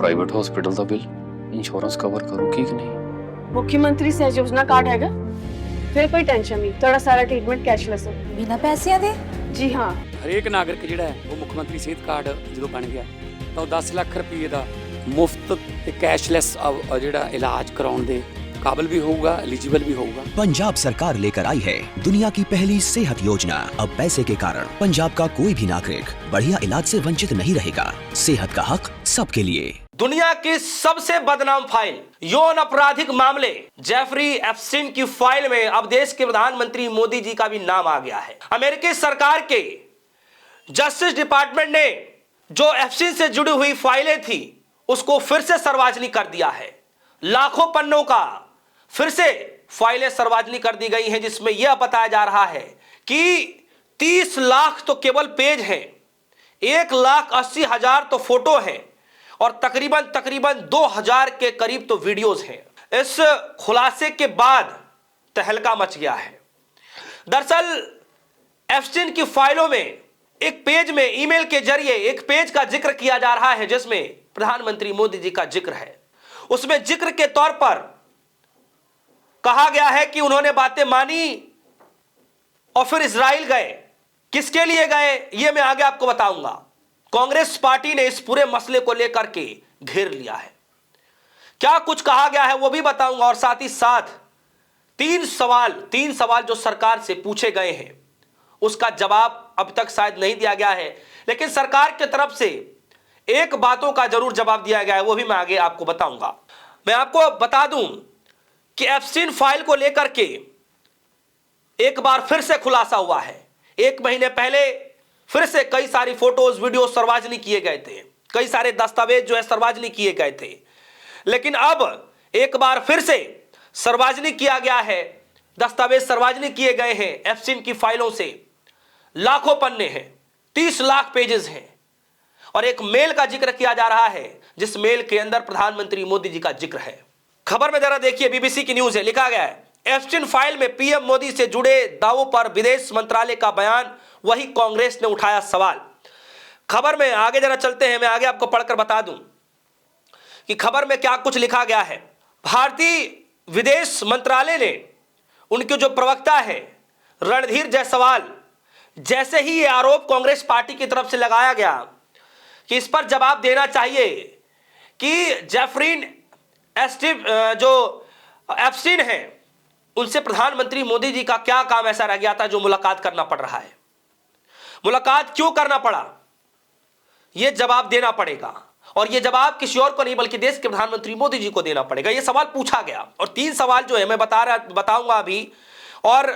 Private hospital ਦਾ bill insurance cover ਕਰੂਗੀ ਕਿ ਨਹੀਂ? मुख्यमंत्री सहज योजना कार्ड हैगा, फिर कोई टेंशन नहीं, थोड़ा सारा ट्रीटमेंट कैशलेस है। बिना पैसिਆਂ ਦੇ? जी हाँ। ਹਰੇਕ ਨਾਗਰਿਕ ਜਿਹੜਾ ਹੈ ਉਹ ਮੁੱਖ ਮੰਤਰੀ ਸਿਹਤ ਕਾਰਡ ਜਦੋਂ ਬਣ ਗਿਆ ਤਾਂ ਉਹ 10 ਲੱਖ ਰੁਪਏ ਦਾ ਮੁਫਤ ਤੇ ਕੈਸ਼ਲੈਸ ਜਿਹੜਾ ਇਲਾਜ ਕਰਾਉਣ ਦੇ काबिल भी होगा, एलिजिबल भी होगा। पंजाब सरकार लेकर आई है दुनिया की पहली सेहत योजना। अब पैसे के कारण पंजाब का कोई भी नागरिक बढ़िया इलाज से वंचित नहीं रहेगा। सेहत का हक सबके लिए। दुनिया की सबसे बदनाम फाइल यौन आपराधिक मामले जेफरी एप्स्टीन की फाइल में अब देश के प्रधानमंत्री मोदी जी का भी नाम आ गया है। अमेरिकी सरकार के जस्टिस डिपार्टमेंट ने जो एप्स्टीन से जुड़ी हुई फाइलें थी उसको फिर से सार्वजनिक कर दिया है। लाखों पन्नों का फिर से फाइलें सार्वजनिक कर दी गई हैं, जिसमें यह बताया जा रहा है कि 30 लाख तो केवल पेज हैं, 1,80,000 तो फोटो हैं और तकरीबन 2,000 के करीब तो वीडियोस हैं। इस खुलासे के बाद तहलका मच गया है। दरअसल एप्स्टीन की फाइलों में एक पेज में ईमेल के जरिए एक पेज का जिक्र किया जा रहा है, जिसमें प्रधानमंत्री मोदी जी का जिक्र है। उसमें जिक्र के तौर पर कहा गया है कि उन्होंने बातें मानी और फिर इजराइल गए। किसके लिए गए यह मैं आगे आपको बताऊंगा। कांग्रेस पार्टी ने इस पूरे मसले को लेकर के घेर लिया है, क्या कुछ कहा गया है वो भी बताऊंगा। और साथ ही साथ तीन सवाल जो सरकार से पूछे गए हैं उसका जवाब अब तक शायद नहीं दिया गया है, लेकिन सरकार की तरफ से एक बातों का जरूर जवाब दिया गया है, वो भी मैं आगे आपको बताऊंगा। मैं आपको बता दूं कि एप्स्टीन फाइल को लेकर के एक बार फिर से खुलासा हुआ है। 1 महीने पहले फिर से कई सारी फोटोज वीडियो सार्वजनिक किए गए थे, कई सारे दस्तावेज जो है सार्वजनिक किए गए थे, लेकिन अब एक बार फिर से सार्वजनिक किया गया है। दस्तावेज सार्वजनिक किए गए हैं एप्स्टीन की फाइलों से। लाखों पन्ने हैं, 30 लाख पेजेस हैं और एक मेल का जिक्र किया जा रहा है, जिस मेल के अंदर प्रधानमंत्री मोदी जी का जिक्र है। खबर में जरा देखिए, बीबीसी की न्यूज है, लिखा गया है एप्स्टीन फाइल में पीएम मोदी से जुड़े दावों पर विदेश मंत्रालय का बयान, वही कांग्रेस ने उठाया सवाल। खबर में आगे जरा चलते हैं, मैं आगे आपको पढ़कर बता दूं कि खबर में क्या कुछ लिखा गया है। भारतीय विदेश मंत्रालय ने उनके जो प्रवक्ता है रणधीर जायसवाल, जैसे ही ये आरोप कांग्रेस पार्टी की तरफ से लगाया गया कि इस पर जवाब देना चाहिए कि जेफरीन जो एप्स्टीन है उनसे प्रधानमंत्री मोदी जी का क्या काम ऐसा रह गया था जो मुलाकात करना पड़ रहा है, मुलाकात क्यों करना पड़ा, यह जवाब देना पड़ेगा। और यह जवाब किसी और को नहीं बल्कि देश के प्रधानमंत्री मोदी जी को देना पड़ेगा। यह सवाल पूछा गया और 3 सवाल जो है मैं बताऊंगा अभी, और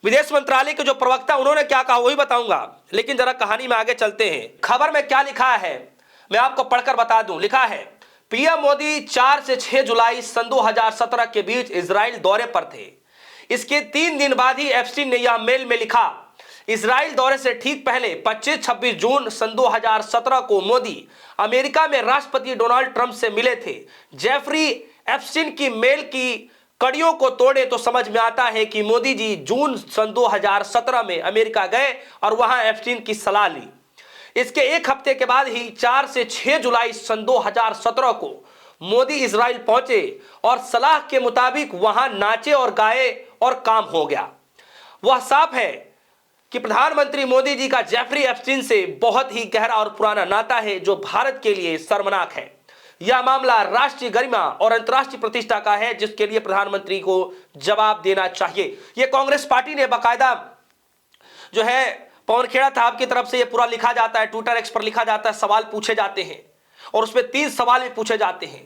विदेश मंत्रालय के जो प्रवक्ता उन्होंने क्या कहा वही बताऊंगा। लेकिन जरा कहानी में आगे चलते हैं। खबर में क्या लिखा है मैं आपको पढ़कर बता दूं। लिखा है पीएम मोदी 4 से 6 जुलाई सन 2017 के बीच इजराइल दौरे पर थे। इसके 3 दिन बाद ही एप्स्टीन ने यह मेल में लिखा। इजराइल दौरे से ठीक पहले 25-26 जून सन 2017 को मोदी अमेरिका में राष्ट्रपति डोनाल्ड ट्रंप से मिले थे। जेफरी एप्स्टीन की मेल की कड़ियों को तोड़े तो समझ में आता है कि मोदी जी जून सन 2017 में अमेरिका गए और वहां एप्स्टीन की सलाह ली। इसके एक हफ्ते के बाद ही 4 से 6 जुलाई सन 2017 को मोदी इजराइल पहुंचे और सलाह के मुताबिक वहां नाचे और गाए और काम हो गया। वह साफ है कि प्रधानमंत्री मोदी जी का जेफरी एप्स्टीन से बहुत ही गहरा और पुराना नाता है, जो भारत के लिए शर्मनाक है। यह मामला राष्ट्रीय गरिमा और अंतर्राष्ट्रीय प्रतिष्ठा का है, जिसके लिए प्रधानमंत्री को जवाब देना चाहिए। यह कांग्रेस पार्टी ने बाकायदा जो है पवन खेड़ा साहब की तरफ से यह पूरा लिखा जाता है, ट्विटर एक्स पर लिखा जाता है, सवाल पूछे जाते हैं और उसमें 3 सवाल भी पूछे जाते हैं।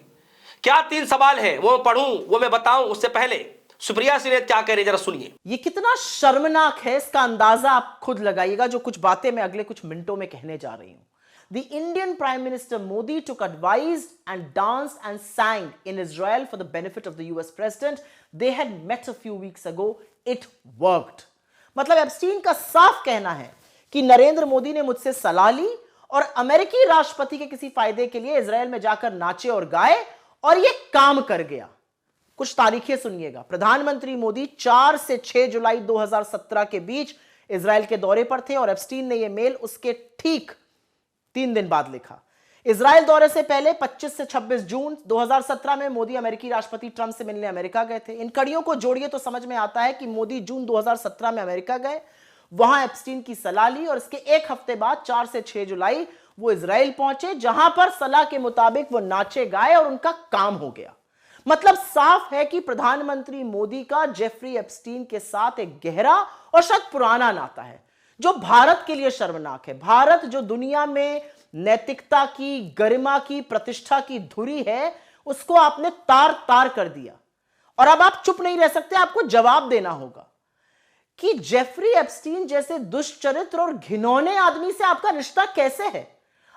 क्या 3 सवाल है वो मैं पढ़ूं, वो मैं बताऊं, उससे पहले सुप्रिया सिन्हा क्या कह रहे जरा सुनिए। ये कितना शर्मनाक है इसका अंदाजा आप खुद लगाइएगा, जो कुछ बातें मैं अगले कुछ मिनटों में कहने जा रही हूं। The Indian Prime Minister Modi took advice and danced and sang in Israel for the benefit of the US President. They had met a few weeks ago. It worked. मतलब एप्स्टीन का साफ कहना है कि नरेंद्र मोदी ने मुझसे सलाह ली और अमेरिकी राष्ट्रपति के किसी फायदे के लिए इजराइल में जाकर नाचे और गाए और यह काम कर गया। कुछ तारीखें सुनिएगा। प्रधानमंत्री मोदी 4 से 6 जुलाई 2017 के बीच इजराइल के दौरे पर थे और एप्स्टीन ने यह मेल उसके ठीक 3 दिन बाद लिखा। इजराइल दौरे से पहले 25 से 26 जून 2017 में मोदी अमेरिकी राष्ट्रपति ट्रंप से मिलने अमेरिका गए थे। इन कड़ियों को जोड़िए तो समझ में आता है कि मोदी जून 2017 में अमेरिका गए, वहां एप्स्टीन की सलाह ली और इसके एक हफ्ते बाद 4 से 6 जुलाई वो इजराइल पहुंचे, जहां पर सलाह के मुताबिक वो नाचे गाए और उनका काम हो गया। मतलब साफ है कि प्रधानमंत्री मोदी का जेफरी एप्स्टीन के साथ एक गहरा और शायद पुराना नाता है, जो भारत के लिए शर्मनाक है। भारत जो दुनिया में नैतिकता की, गरिमा की, प्रतिष्ठा की धुरी है, उसको आपने तार तार कर दिया। और अब आप चुप नहीं रह सकते, आपको जवाब देना होगा कि जेफरी एप्स्टीन जैसे दुष्चरित्र और घिनौने आदमी से आपका रिश्ता कैसे है।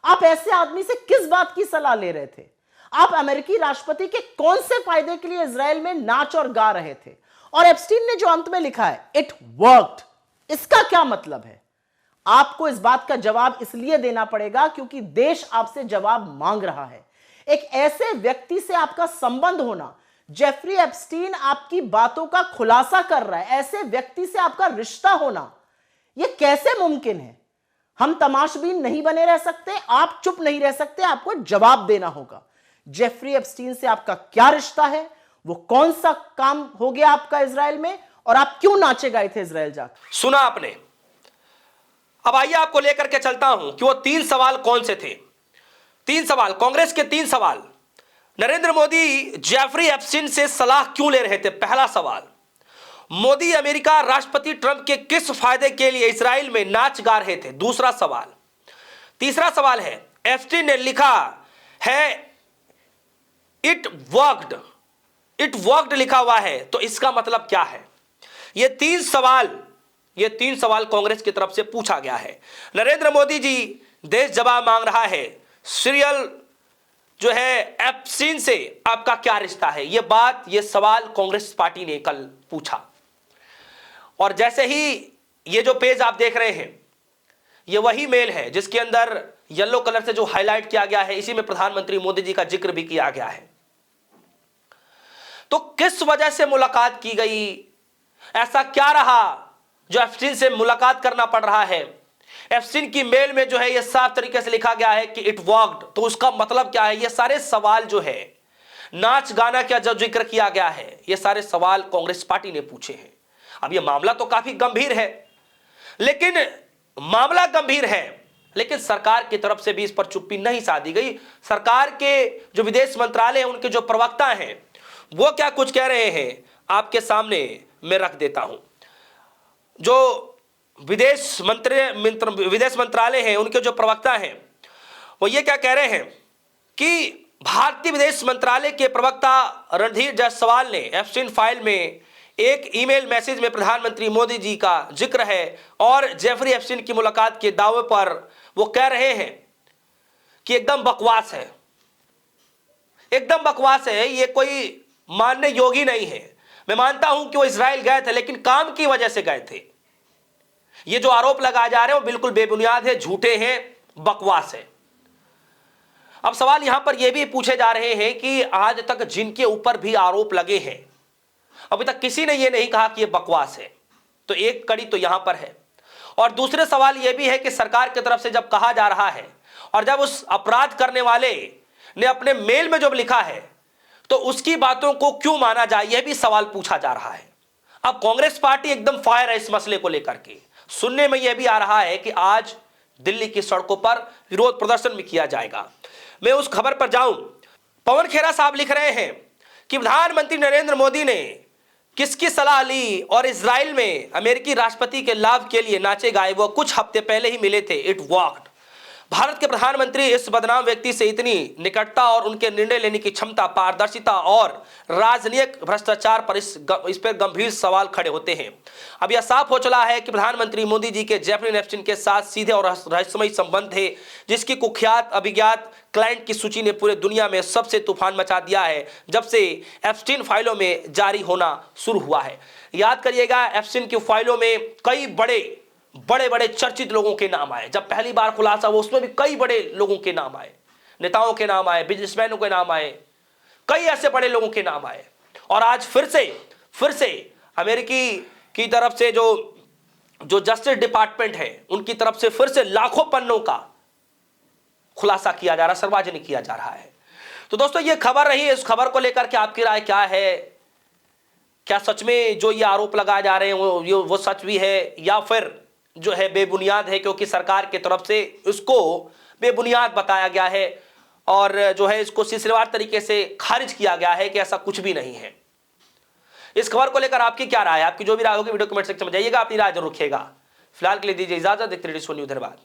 आप ऐसे आदमी से किस बात की सलाह ले रहे थे? आप अमेरिकी राष्ट्रपति के कौन से फायदे के लिए इजराइल में नाच और गा रहे थे? और एप्स्टीन ने जो अंत में लिखा है, इट वर्कड, इसका क्या मतलब है? आपको इस बात का जवाब इसलिए देना पड़ेगा क्योंकि देश आपसे जवाब मांग रहा है। एक ऐसे व्यक्ति से आपका संबंध होना, जेफरी एप्स्टीन आपकी बातों का खुलासा कर रहा है, ऐसे व्यक्ति से आपका रिश्ता होना, यह कैसे मुमकिन है? हम तमाशबीन नहीं बने रह सकते, आप चुप नहीं रह सकते, आपको जवाब देना होगा। जेफरी एप्स्टीन से आपका क्या रिश्ता है? वो कौन सा काम हो गया आपका इजराइल में, और आप क्यों नाचे गए थे इजराइल जाकर? सुना आपने। अब आइए आपको लेकर के चलता हूं कि वो 3 सवाल कौन से थे। 3 सवाल, कांग्रेस के 3 सवाल। नरेंद्र मोदी जेफरी एप्स्टीन से सलाह क्यों ले रहे थे? पहला सवाल। मोदी अमेरिका राष्ट्रपति ट्रंप के किस फायदे के लिए इजराइल में नाच गा रहे थे? दूसरा सवाल। तीसरा सवाल है, एप्स्टीन ने लिखा है इट वर्कड लिखा हुआ है, तो इसका मतलब क्या है? ये 3 सवाल कांग्रेस की तरफ से पूछा गया है। नरेंद्र मोदी जी, देश जवाब मांग रहा है। सीरियल जो है एप्स्टीन से आपका क्या रिश्ता है? ये सवाल कांग्रेस पार्टी ने कल पूछा। और जैसे ही ये जो पेज आप देख रहे हैं, ये वही मेल है जिसके अंदर येलो कलर से जो हाईलाइट किया गया है, इसी में प्रधानमंत्री मोदी जी का जिक्र भी किया गया है। तो किस वजह से मुलाकात की गई? ऐसा क्या रहा जो एप्स्टीन से मुलाकात करना पड़ रहा है? एप्स्टीन की मेल में जो है ये साफ तरीके से लिखा गया है कि इट वर्कड, तो उसका मतलब क्या है? ये सारे सवाल जो है, नाच गाना क्या जो जिक्र किया गया है, ये सारे सवाल कांग्रेस पार्टी ने पूछे हैं। अब ये मामला तो काफी गंभीर है, लेकिन सरकार की तरफ से भी इस पर चुप्पी नहीं साधी गई। सरकार के जो विदेश मंत्रालय है, उनके जो प्रवक्ता हैं, वो क्या कुछ कह रहे हैं आपके सामने मैं रख देता हूं। जो विदेश मंत्रालय है, उनके जो प्रवक्ता हैं, वो ये क्या कह रहे हैं कि भारतीय विदेश मंत्रालय के प्रवक्ता रणधीर जायसवाल ने एप्स्टीन फाइल में एक ईमेल मैसेज में प्रधानमंत्री मोदी जी का जिक्र है और जेफरी एप्स्टीन की मुलाकात के दावे पर वो कह रहे हैं कि एकदम बकवास है, ये कोई मानने योग्य नहीं है। मैं मानता हूं कि वो इजराइल गए थे, लेकिन काम की वजह से गए थे। ये जो आरोप लगाए जा रहे हैं वो बिल्कुल बेबुनियाद है, झूठे हैं, बकवास है। अब सवाल यहां पर यह भी पूछे जा रहे हैं कि आज तक जिनके ऊपर भी आरोप लगे हैं, अभी तक किसी ने यह नहीं कहा कि यह बकवास है। तो एक कड़ी तो यहां पर है। और दूसरे सवाल यह भी है कि सरकार की तरफ से जब कहा जा रहा है और जब उस अपराध करने वाले ने अपने मेल में जब लिखा है, तो उसकी बातों को क्यों माना जाए, यह भी सवाल पूछा जा रहा है। अब कांग्रेस पार्टी एकदम फायर है इस मसले को लेकर के। सुनने में यह भी आ रहा है कि आज दिल्ली की सड़कों पर विरोध प्रदर्शन भी किया जाएगा। मैं उस खबर पर जाऊं, पवन खेरा साहब लिख रहे हैं कि प्रधानमंत्री नरेंद्र मोदी ने किसकी सलाह ली और इजराइल में अमेरिकी राष्ट्रपति के लाभ के लिए नाचे गाए, वो कुछ हफ्ते पहले ही मिले थे। It worked. भारत के प्रधानमंत्री इस बदनाम व्यक्ति से इतनी निकटता और उनके निर्णय लेने की क्षमता, पारदर्शिता और राजनीतिक भ्रष्टाचार पर इस पर गंभीर सवाल खड़े होते हैं। अब यह साफ हो चला है कि प्रधानमंत्री मोदी जी के जेफरी एप्स्टीन के साथ सीधे और रहस्यमयी संबंध है, जिसकी कुख्यात अभिज्ञात क्लाइंट की सूची ने पूरे दुनिया में सबसे तूफान मचा दिया है जब से एप्स्टीन फाइलों में जारी होना शुरू हुआ है। याद करिएगा, एप्स्टीन की फाइलों में कई बड़े चर्चित लोगों के नाम आए। जब पहली बार खुलासा हुआ उसमें भी कई बड़े लोगों के नाम आए, नेताओं के नाम आए, बिजनेसमैनों के नाम आए, कई ऐसे बड़े लोगों के नाम आए। और आज फिर से अमेरिकी की तरफ से जो जस्टिस डिपार्टमेंट है, उनकी तरफ से फिर से लाखों पन्नों का खुलासा किया जा रहा है, सार्वजनिक किया जा रहा है। तो दोस्तों ये खबर रही। इस खबर को लेकर के आपकी राय क्या है? क्या सच में जो ये आरोप लगाए जा रहे हैं वो सच भी है या फिर जो है बेबुनियाद है, क्योंकि सरकार की तरफ से इसको बेबुनियाद बताया गया है और जो है इसको सिलसिलेवार तरीके से खारिज किया गया है कि ऐसा कुछ भी नहीं है। इस खबर को लेकर आपकी क्या राय है? आपकी जो भी राय होगी वीडियो कमेंट सेक्शन में जाइएगा, अपनी राय जरूर रखिएगा। फिलहाल के लिए दीजिए इजाजत। देखते रहिए सोनी धन्यवाद।